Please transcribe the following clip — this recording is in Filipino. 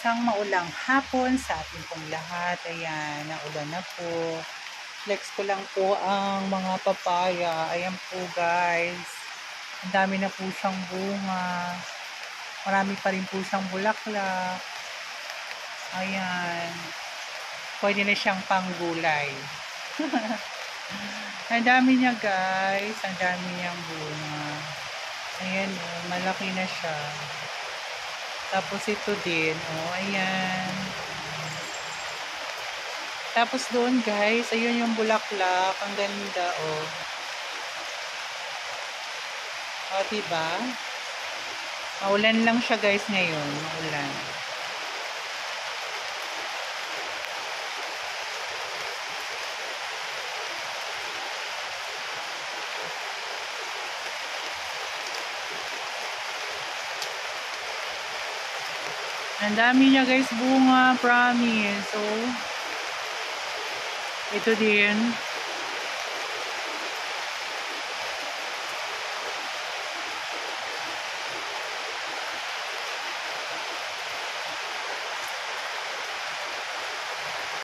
Isang maulang hapon sa ating pong lahat. Ayan, naulan na po. Flex ko lang po ang mga papaya. Ayan po guys. Ang dami na po siyang bunga. Marami pa rin po siyang bulaklak. Ayan. Pwede na siyang panggulay. Ang dami niya guys. Ang dami niyang bunga. Ayan, malaki na siya. Tapos ito din, ayan. Tapos doon guys, ayun yung bulaklak, ang ganda, diba? Maulan lang siya guys ngayon, maulan. Ang dami niya guys bunga, promise. So, ito din.